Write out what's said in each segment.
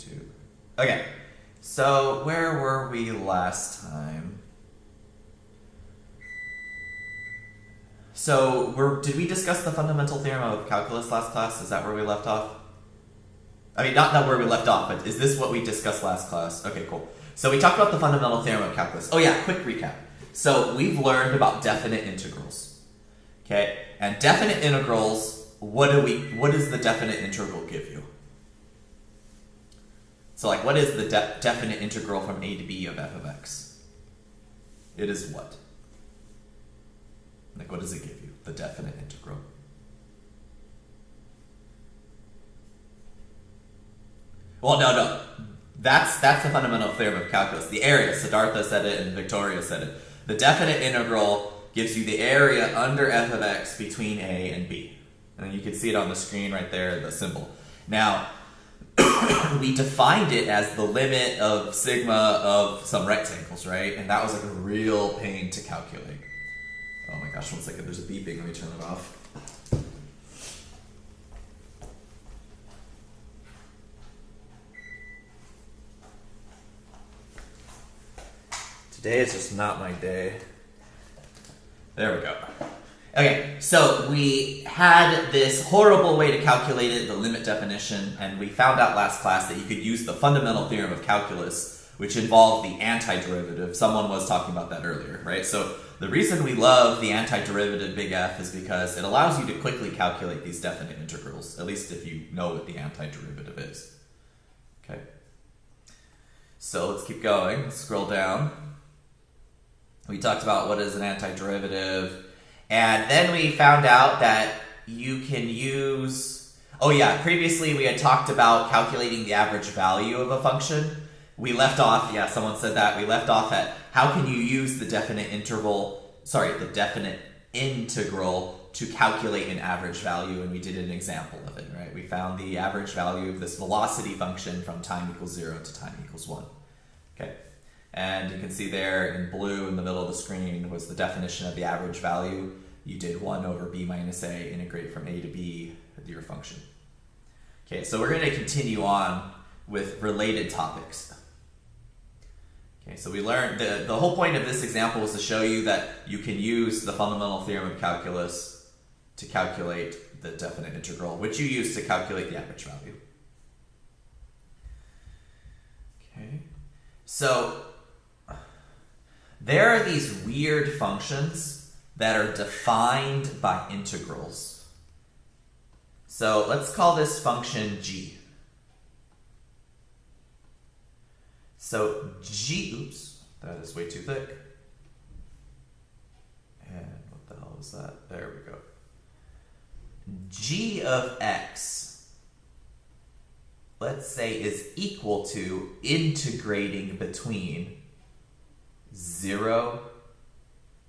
YouTube. Okay, so where were we last time? So did we discuss the fundamental theorem of calculus last class? Is that where we left off? I mean, not where we left off, but is this what we discussed last class? Okay, cool. So we talked about the fundamental theorem of calculus. Oh yeah, quick recap. So we've learned about definite integrals. Okay, and definite integrals, what does the definite integral give you? So like, what is the definite integral from a to b of f of x? It is what? Like, what does it give you? The definite integral. Well, no. That's the fundamental theorem of calculus. The area, Siddhartha said it and Victoria said it. The definite integral gives you the area under f of x between a and b. And you can see it on the screen right there, the symbol. Now, we defined it as the limit of sigma of some rectangles, right? And that was like a real pain to calculate. Oh my gosh, 1 second, there's a beeping, let me turn it off. Today is just not my day. There we go. Okay, so we had this horrible way to calculate it, the limit definition, and we found out last class that you could use the fundamental theorem of calculus, which involved the antiderivative. Someone was talking about that earlier, right? So the reason we love the antiderivative big F is because it allows you to quickly calculate these definite integrals, at least if you know what the antiderivative is. Okay. So let's keep going. Let's scroll down. We talked about what is an antiderivative, and then we found out that you can use... Oh yeah, previously we had talked about calculating the average value of a function. We left off, yeah, someone said that, we left off at how can you use the definite integral to calculate an average value, and we did an example of it, right? We found the average value of this velocity function from time equals 0 to time equals 1. Okay. And you can see there in blue in the middle of the screen was the definition of the average value. You did 1 over b minus a, integrate from a to b with your function. Okay, so we're going to continue on with related topics. Okay, so we learned, the whole point of this example was to show you that you can use the fundamental theorem of calculus to calculate the definite integral, which you use to calculate the average value. Okay, so there are these weird functions that are defined by integrals. So let's call this function g. So g, oops, that is way too thick. And what the hell was that? There we go. G of x, let's say, is equal to integrating between 0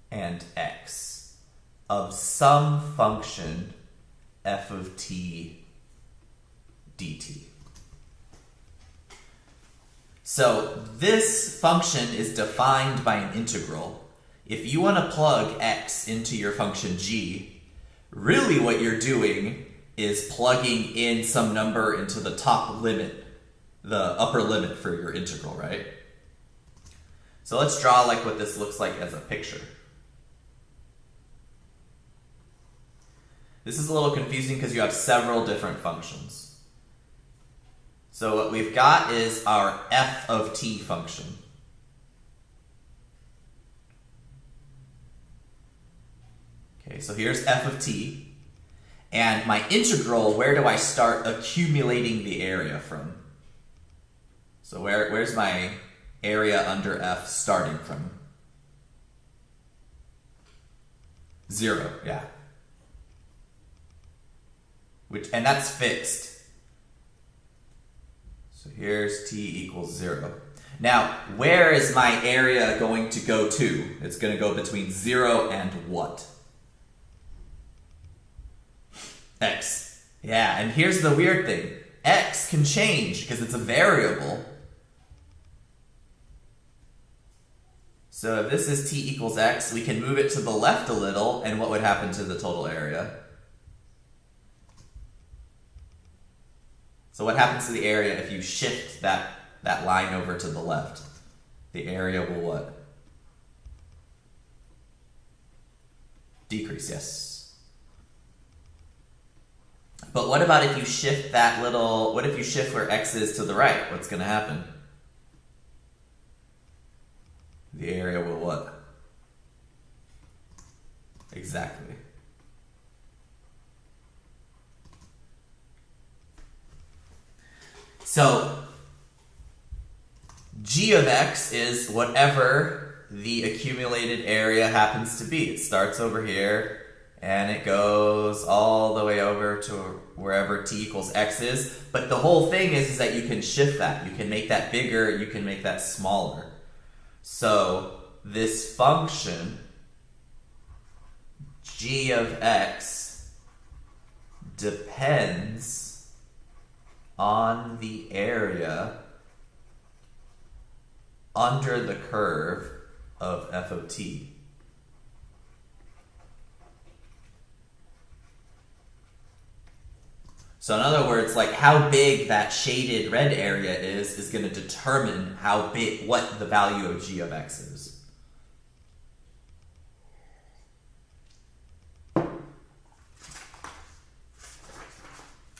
and x of some function f of t dt. So this function is defined by an integral. If you want to plug x into your function g, really what you're doing is plugging in some number into the top limit, the upper limit for your integral, right? So let's draw like what this looks like as a picture. This is a little confusing because you have several different functions. So what we've got is our f of t function. Okay, so here's f of t. And my integral, where do I start accumulating the area from? So where's my area under f starting from? 0, yeah. And that's fixed. So here's t equals 0. Now, where is my area going to go to? It's going to go between 0 and what? X. Yeah, and here's the weird thing. X can change because it's a variable. So if this is t equals x, we can move it to the left a little, and what would happen to the total area? So what happens to the area if you shift that line over to the left? The area will what? Decrease, yes. But what about if you shift what if you shift where x is to the right? What's going to happen? The area will what? Exactly. So, g of x is whatever the accumulated area happens to be. It starts over here, and it goes all the way over to wherever t equals x is. But the whole thing is that you can shift that. You can make that bigger, you can make that smaller. So, this function, g of x, depends on the area under the curve of f of t. So in other words, like how big that shaded red area is going to determine what the value of g of x is.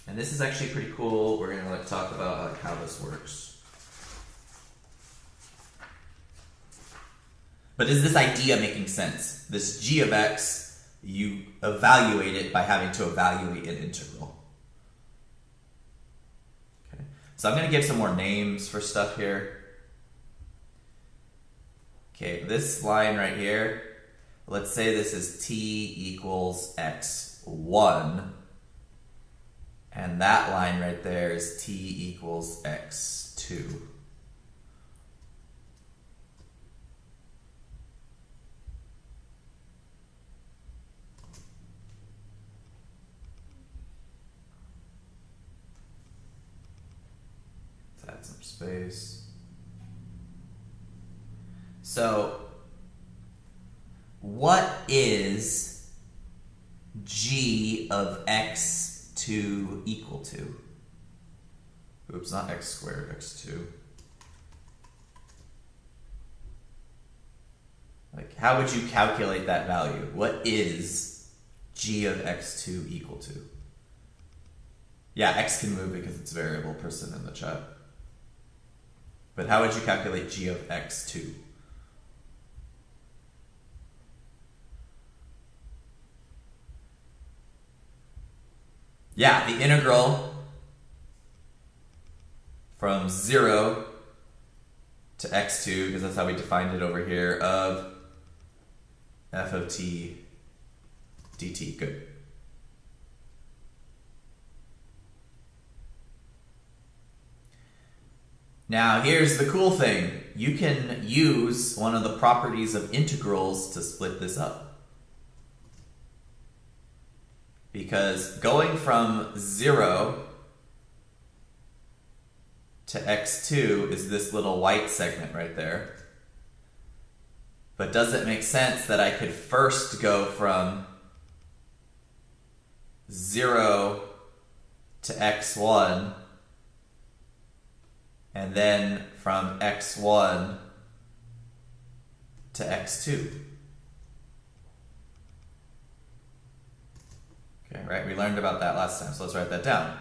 And this is actually pretty cool. We're going to talk about how this works. But is this idea making sense? This g of x, you evaluate it by having to evaluate an integral. Okay. So I'm going to give some more names for stuff here. Okay, this line right here, let's say this is t equals x1. And that line right there is t equals x2. Let's add some space. So, what is g of x2 equal to? Oops, not x squared, x2. Like, how would you calculate that value? What is g of x2 equal to? Yeah, x can move because it's variable, person in the chat. But how would you calculate g of x2? Yeah, the integral from 0 to x2, because that's how we defined it over here, of f of t dt. Good. Now, here's the cool thing. You can use one of the properties of integrals to split this up. Because going from 0 to x2 is this little white segment right there. But does it make sense that I could first go from 0 to x1 and then from x1 to x2? Okay, right? We learned about that last time, so let's write that down.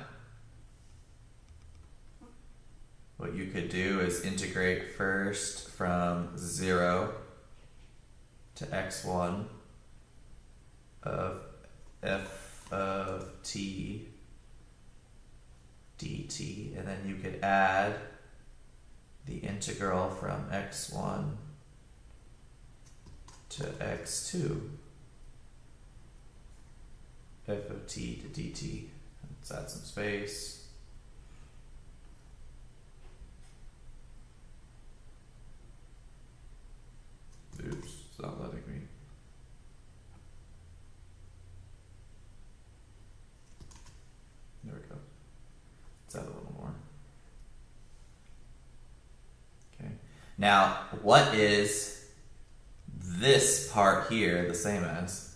What you could do is integrate first from 0 to x1 of f of t dt, and then you could add the integral from x1 to x2 f of t to dt. Let's add some space. Oops, it's not letting me. There we go. Let's add a little more. Okay. Now, what is this part here the same as?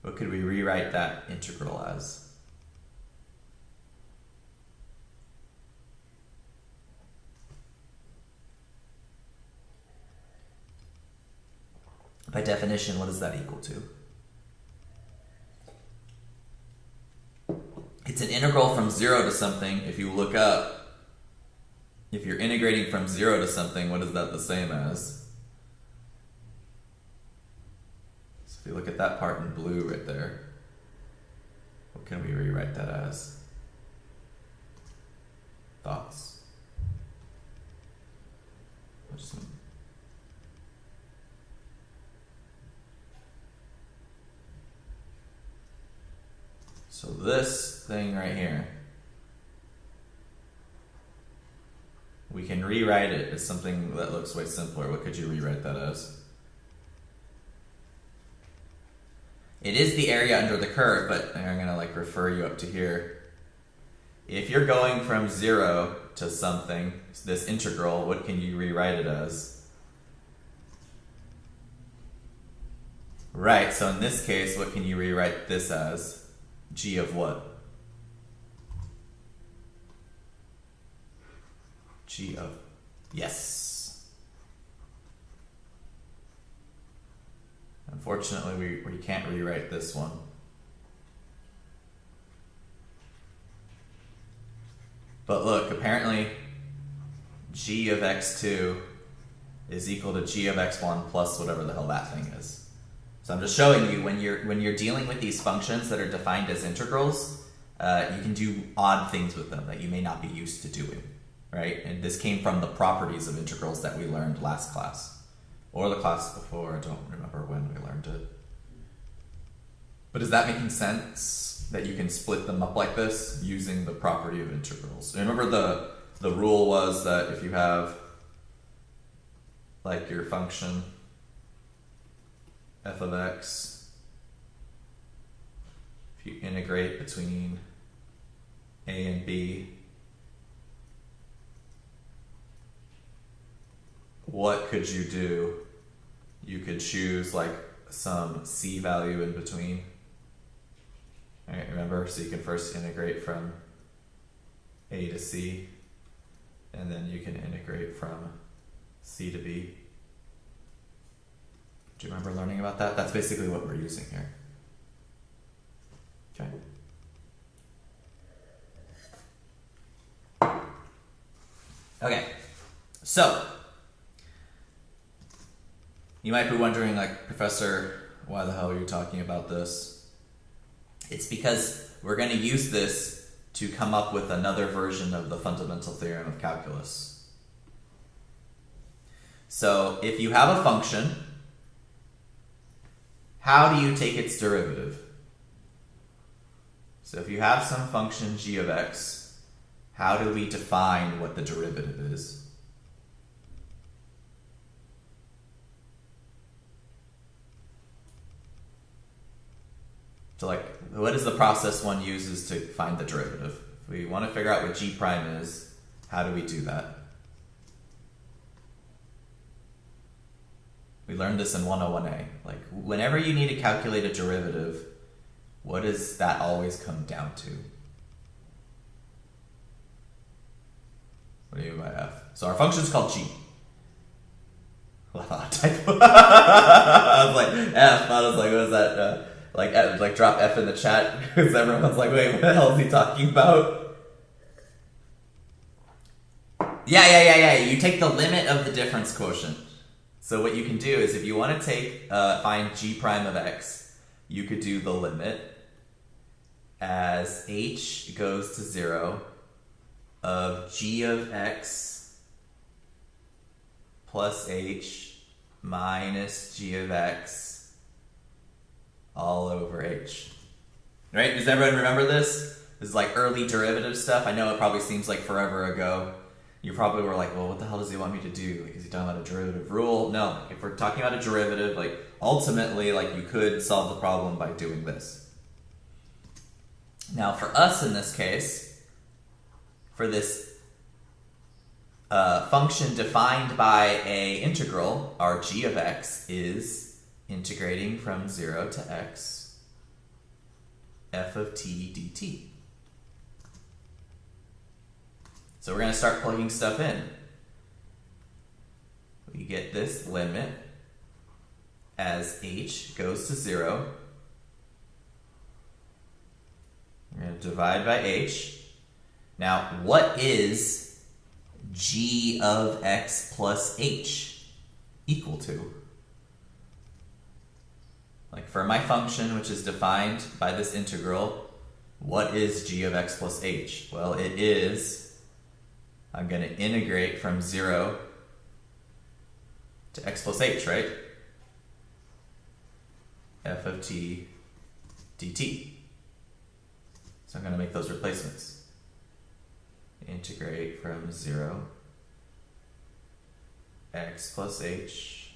What could we rewrite that integral as? By definition, what is that equal to? It's an integral from 0 to something. If you look up, if you're integrating from 0 to something, what is that the same as? So if you look at that part in blue right there, what can we rewrite that as? Thoughts? So this thing right here, we can rewrite it as something that looks way simpler. What could you rewrite that as? It is the area under the curve, but I'm gonna like refer you up to here. If you're going from 0 to something, this integral, what can you rewrite it as? Right, so in this case, what can you rewrite this as? G of what? G of, yes. Unfortunately, we can't rewrite this one. But look, apparently G of x2 is equal to G of x1 plus whatever the hell that thing is. So I'm just showing you when you're dealing with these functions that are defined as integrals, you can do odd things with them that you may not be used to doing, right? And this came from the properties of integrals that we learned last class, or the class before. I don't remember when we learned it. But is that making sense that you can split them up like this using the property of integrals? Remember the rule was that if you have like your function f of x, if you integrate between a and b, what could you do? You could choose like some c value in between. All right, remember? So you can first integrate from a to c, and then you can integrate from c to b. Do you remember learning about that? That's basically what we're using here. Okay. Okay. So, you might be wondering, like, Professor, why the hell are you talking about this? It's because we're going to use this to come up with another version of the fundamental theorem of calculus. So, if you have a function, how do you take its derivative? So if you have some function g of x, how do we define what the derivative is? So like, what is the process one uses to find the derivative? If we want to figure out what g prime is, how do we do that? We learned this in 101A. Like, whenever you need to calculate a derivative, what does that always come down to? What do you mean by f? So our function is called g. Typo. I was like, f. I was like, what is that? Like drop f in the chat because everyone's like, wait, what the hell is he talking about? Yeah. You take the limit of the difference quotient. So what you can do is if you want to take, find g prime of x, you could do the limit as h goes to 0 of g of x plus h minus g of x all over h. Right? Does everyone remember this? This is like early derivative stuff. I know it probably seems like forever ago. You probably were like, well, what the hell does he want me to do? Like, is he talking about a derivative rule? No, if we're talking about a derivative, like, ultimately, like, you could solve the problem by doing this. Now, for us in this case, for this function defined by a integral, our g of x is integrating from 0 to x f of t dt. So we're going to start plugging stuff in. We get this limit as h goes to 0. We're going to divide by h. Now, what is g of x plus h equal to? Like for my function, which is defined by this integral, what is g of x plus h? Well, it is, I'm going to integrate from 0 to x plus h, right? F of t dt. So I'm going to make those replacements. Integrate from 0, x plus h,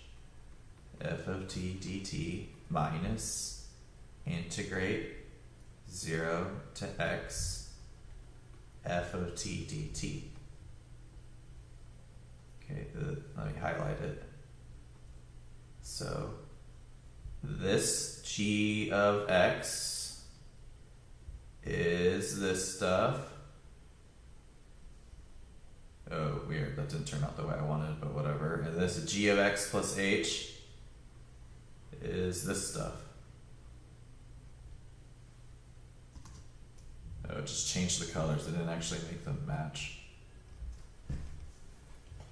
f of t dt, minus integrate 0 to x, f of t dt. Okay, let me highlight it. So this g of x is this stuff. Oh, weird. That didn't turn out the way I wanted, but whatever. And this g of x plus h is this stuff. Oh, it just changed the colors. It didn't actually make them match.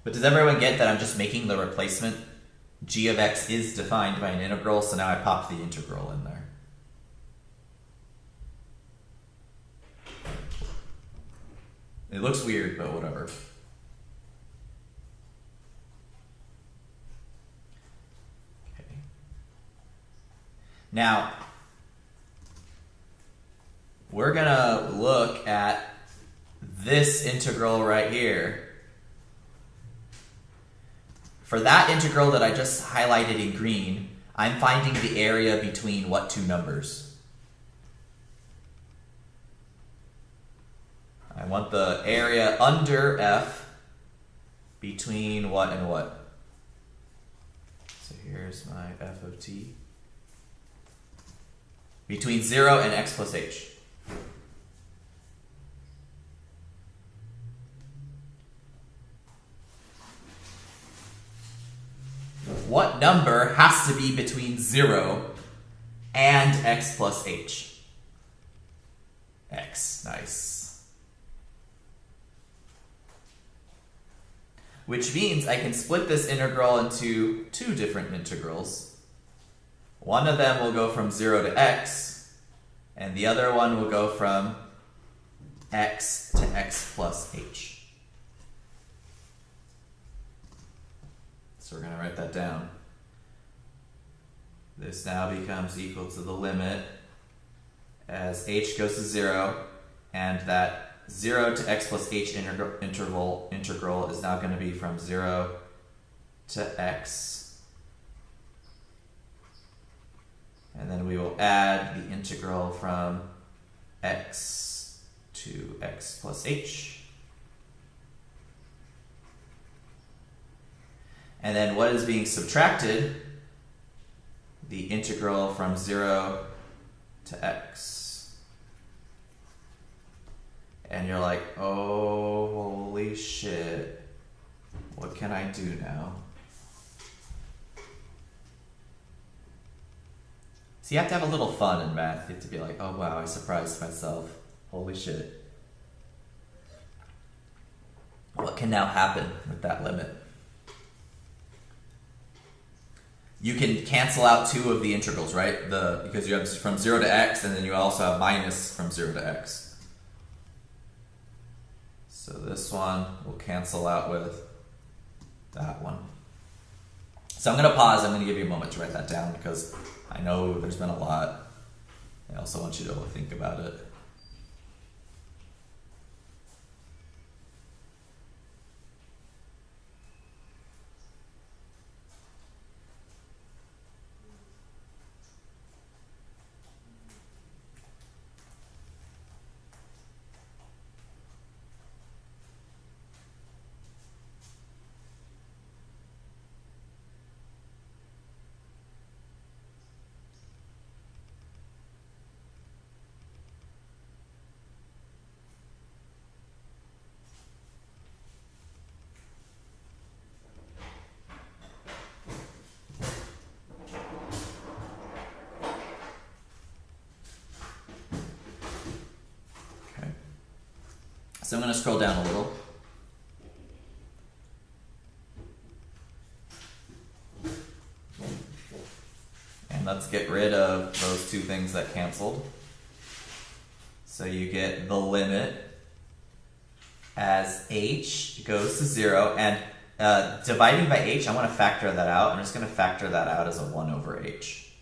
But does everyone get that I'm just making the replacement? G of x is defined by an integral, so now I pop the integral in there. It looks weird, but whatever. Okay. Now, we're going to look at this integral right here. For that integral that I just highlighted in green, I'm finding the area between what two numbers? I want the area under f between what and what? So here's my f of t. Between 0 and x plus h. What number has to be between 0 and x plus h? X. Nice. Which means I can split this integral into two different integrals. One of them will go from 0 to x, and the other one will go from x to x plus h. So we're going to write that down. This now becomes equal to the limit as h goes to 0, and that 0 to x plus h integral is now going to be from 0 to x. And then we will add the integral from x to x plus h. And then what is being subtracted? The integral from 0 to x. And you're like, oh, holy shit. What can I do now? So you have to have a little fun in math. You have to be like, oh wow, I surprised myself. Holy shit. What can now happen with that limit? You can cancel out two of the integrals, right? Because you have from 0 to x, and then you also have minus from 0 to x. So this one will cancel out with that one. So I'm going to pause. I'm going to give you a moment to write that down because I know there's been a lot. I also want you to think about it. So I'm going to scroll down a little. And let's get rid of those two things that canceled. So you get the limit as h goes to 0. And dividing by h, I want to factor that out. I'm just going to factor that out as a 1 over h.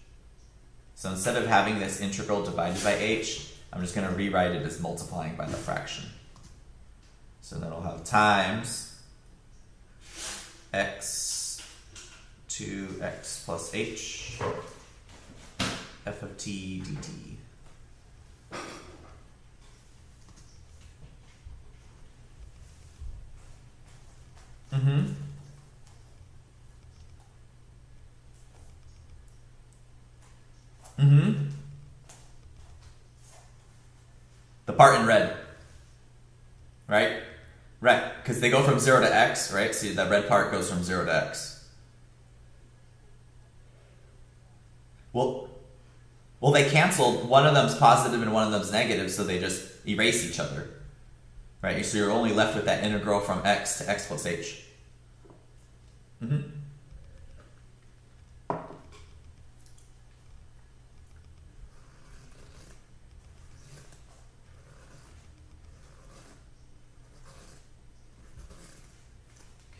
So instead of having this integral divided by h, I'm just going to rewrite it as multiplying by the fraction. So then I'll have times x to x plus h f of t dt. Mm-hmm. Mm-hmm. The part in red. Right? Right, because they go from 0 to x, right? See, that red part goes from 0 to x. Well, they canceled. One of them's positive and one of them's negative, so they just erase each other. Right? So you're only left with that integral from x to x plus h. Mm-hmm.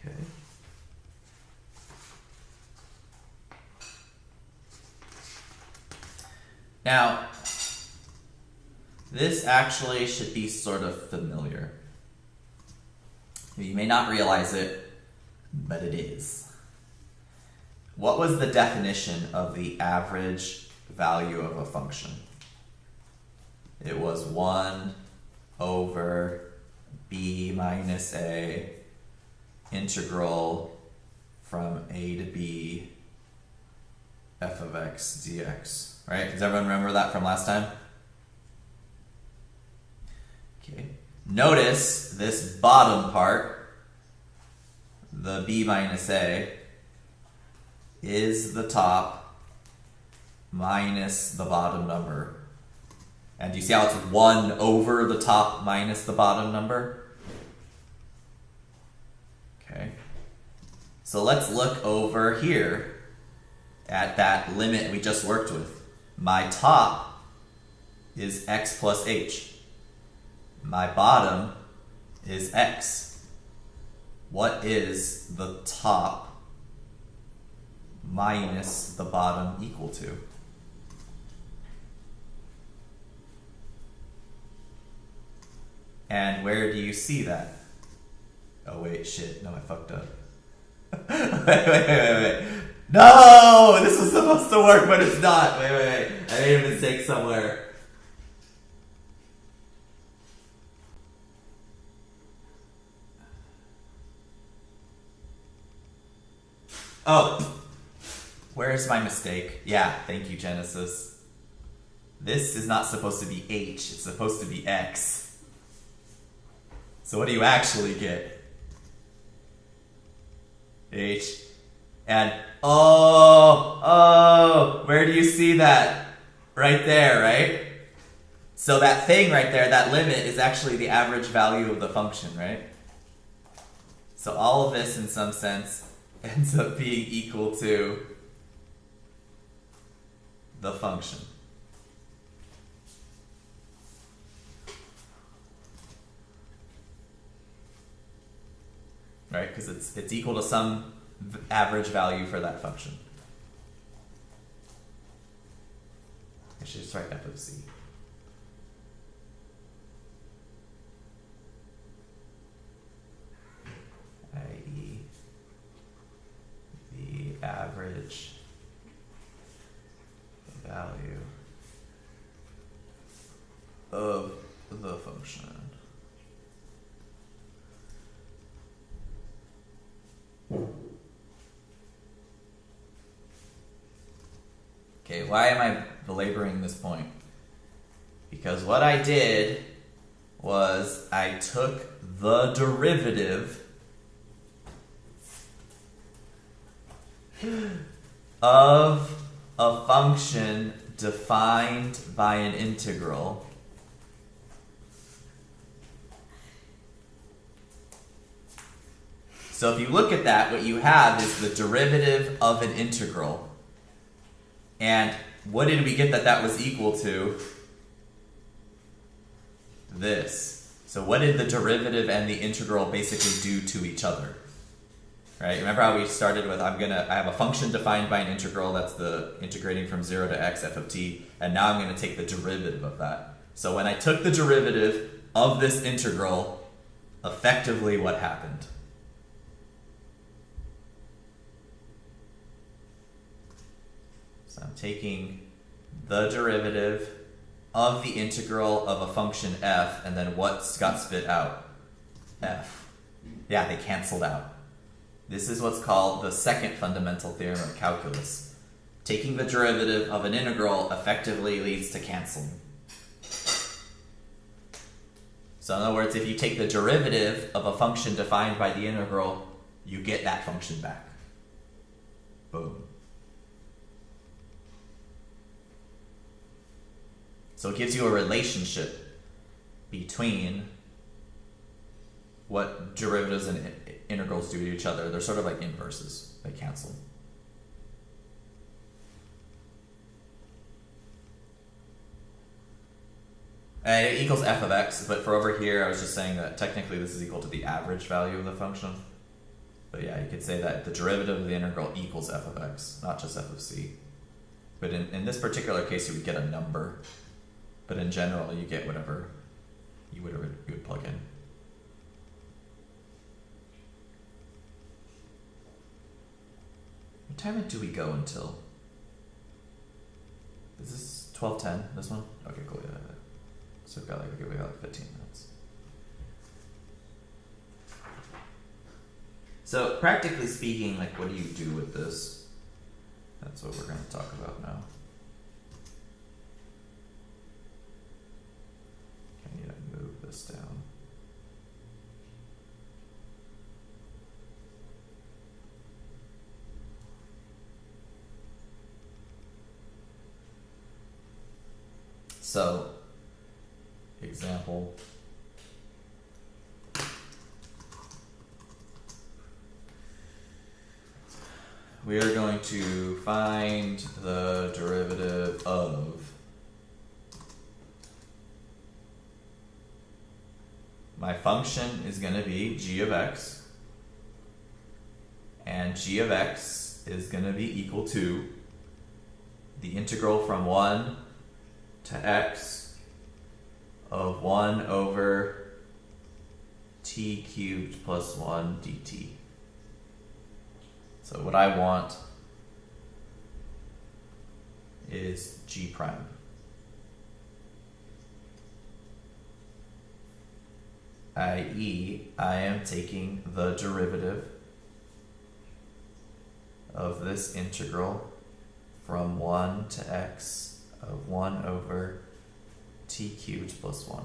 Okay. Now, this actually should be sort of familiar. You may not realize it, but it is. What was the definition of the average value of a function? It was 1 over b minus a integral from a to b f of x dx. Right? Does everyone remember that from last time? Okay. Notice this bottom part, the b minus a, is the top minus the bottom number. And do you see how it's 1 over the top minus the bottom number? Okay. So let's look over here at that limit we just worked with. My top is x plus h. My bottom is x. What is the top minus the bottom equal to? And where do you see that? Oh wait, shit, no, I fucked up. wait. No! This was supposed to work, but it's not. Wait. I made a mistake somewhere. Oh, where's my mistake? Yeah, thank you, Genesis. This is not supposed to be h, it's supposed to be x. So what do you actually get? H. And, where do you see that? Right there, right? So that thing right there, that limit, is actually the average value of the function, right? So all of this, in some sense, ends up being equal to the function. Right? Because it's equal to some average value for that function. I should just write f of c. i.e. the average value of the function. Okay, why am I belaboring this point? Because what I did was I took the derivative of a function defined by an integral So if you look at that, what you have is the derivative of an integral. And what did we get that was equal to? This. So what did the derivative and the integral basically do to each other? Right? Remember how we started with, I have a function defined by an integral, that's the integrating from 0 to x f of t, and now I'm going to take the derivative of that. So when I took the derivative of this integral, effectively what happened? So I'm taking the derivative of the integral of a function f, and then what got spit out? F. Yeah, they canceled out. This is what's called the second fundamental theorem of calculus. Taking the derivative of an integral effectively leads to canceling. So in other words, if you take the derivative of a function defined by the integral, you get that function back. Boom. So it gives you a relationship between what derivatives and integrals do to each other. They're sort of like inverses. They cancel. And it equals f of x, but for over here, I was just saying that technically this is equal to the average value of the function. But yeah, you could say that the derivative of the integral equals f of x, not just f of c. But in this particular case, you would get a number. But in general, you get whatever you would plug in. What time do we go until? Is this 12:10? This one? Okay, cool. Yeah. So we got like 15 minutes. So practically speaking, like, what do you do with this? That's what we're going to talk about now. I need to move this down. So, example. We are going to find the derivative of my function is going to be g of x, and g of x is going to be equal to the integral from 1 to x of 1 over t cubed plus 1 dt. So what I want is g prime. i.e., I am taking the derivative of this integral from 1 to x of 1 over t cubed plus 1.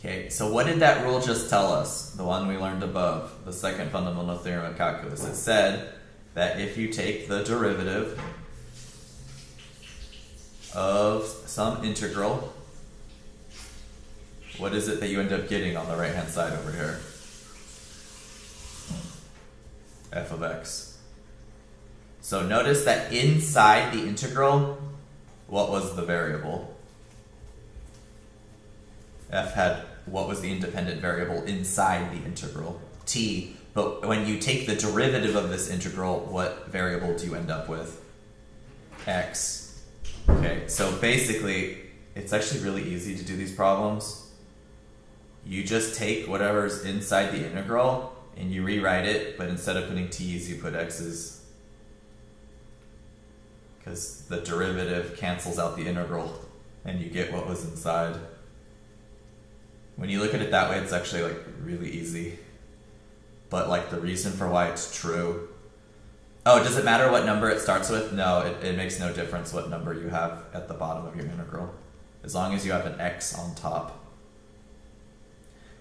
Okay, so what did that rule just tell us? The one we learned above, the second fundamental theorem of calculus. It said that if you take the derivative of some integral, what is it that you end up getting on the right-hand side over here? F of x. So notice that inside the integral, what was the variable? F had, what was the independent variable inside the integral? T. But when you take the derivative of this integral, what variable do you end up with? X. Okay, so basically, it's actually really easy to do these problems. You just take whatever's inside the integral and you rewrite it, but instead of putting t's, you put x's. Because the derivative cancels out the integral and you get what was inside. When you look at it that way, it's actually like really easy. But like the reason for why it's true Oh, does it matter what number it starts with? No, it makes no difference what number you have at the bottom of your integral, as long as you have an x on top.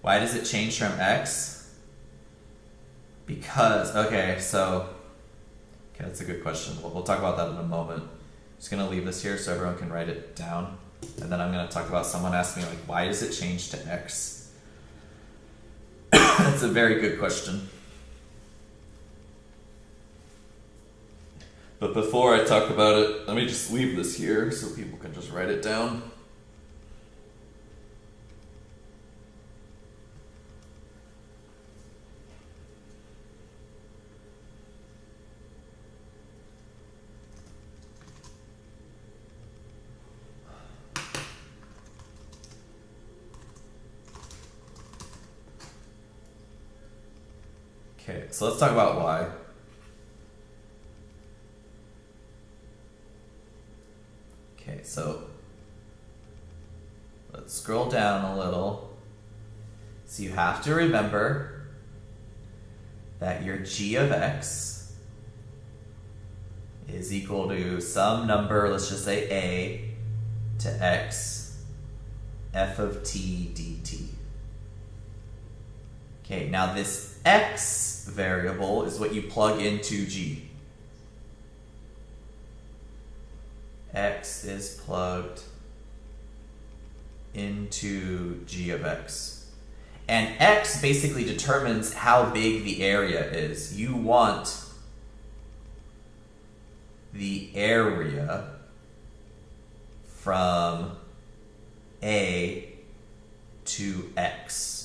Why does it change from x? Because, okay, that's a good question. We'll talk about that in a moment. Just gonna leave this here so everyone can write it down. And then I'm gonna talk about someone asked me, like, why does it change to x? That's a very good question. But before I talk about it, let me just leave this here so people can just write it down. Okay, so let's talk about y. Okay, so let's scroll down a little. So you have to remember that your g of x is equal to some number, let's just say a, to x, f of t dt. Okay, now this x variable is what you plug into g. X is plugged into g of x. And x basically determines how big the area is. You want the area from A to x.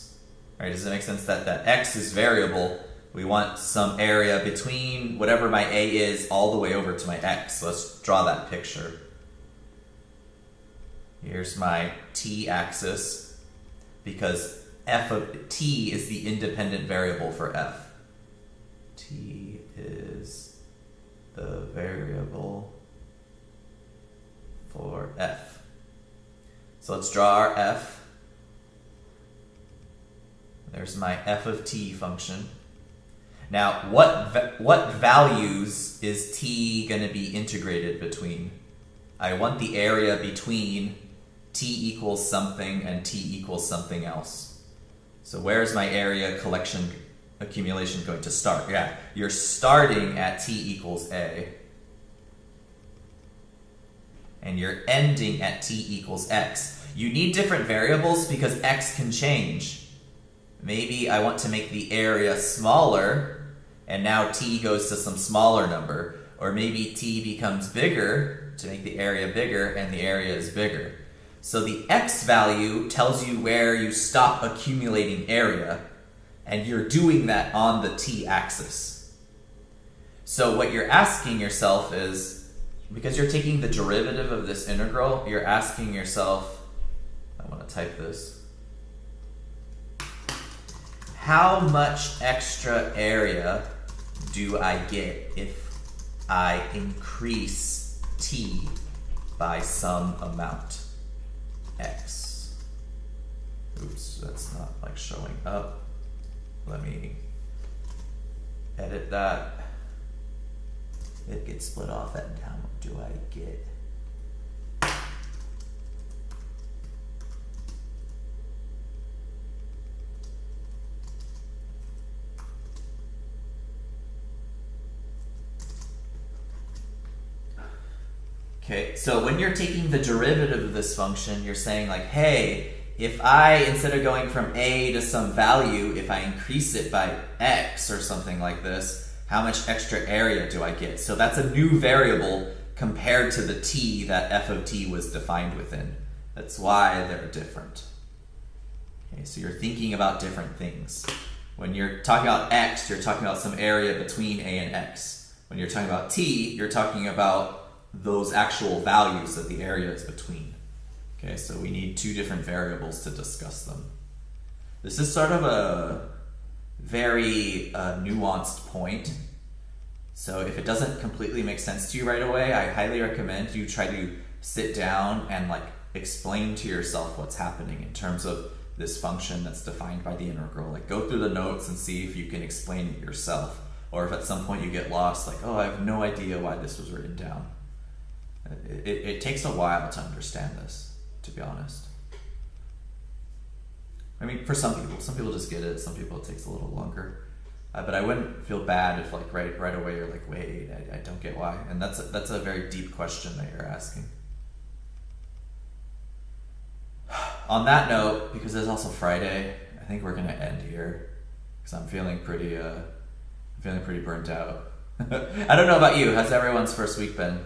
Right? Does it make sense that x is variable? We want some area between whatever my A is all the way over to my x. So let's draw that picture. Here's my t-axis, because f of t is the independent variable for f. T is the variable for f. So let's draw our f. There's my f of t function. Now, what values is t going to be integrated between? I want the area between t equals something and t equals something else. So where's my area accumulation going to start? Yeah, you're starting at t equals a. And you're ending at t equals x. You need different variables because x can change. Maybe I want to make the area smaller, and now t goes to some smaller number. Or maybe t becomes bigger to make the area bigger, and the area is bigger. So the x value tells you where you stop accumulating area, and you're doing that on the t-axis. So what you're asking yourself is, because you're taking the derivative of this integral, you're asking yourself, I want to type this, how much extra area do I get if I increase t by some amount, x? Oops, that's not like showing up. Let me edit that. It gets split off at how much do I get? Okay, so when you're taking the derivative of this function, you're saying like, hey, if I, instead of going from a to some value, if I increase it by x or something like this, how much extra area do I get? So that's a new variable compared to the t that f of t was defined within. That's why they're different. Okay, so you're thinking about different things. When you're talking about x, you're talking about some area between a and x. When you're talking about t, you're talking about those actual values that the area is between. Okay, so we need two different variables to discuss them. This is sort of a very nuanced point. So if it doesn't completely make sense to you right away, I highly recommend you try to sit down and like explain to yourself what's happening in terms of this function that's defined by the integral. Like go through the notes and see if you can explain it yourself. or if at some point you get lost, like, oh, I have no idea why this was written down. It takes a while to understand this, to be honest. I mean, for some people just get it. Some people it takes a little longer. But I wouldn't feel bad if, like, right away you're like, wait, I don't get why. And that's a very deep question that you're asking. On that note, because it's also Friday, I think we're gonna end here because I'm feeling pretty burnt out. I don't know about you. How's everyone's first week been?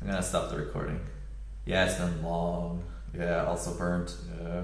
I'm gonna stop the recording. Yeah, it's been long. Yeah, also burnt. Yeah.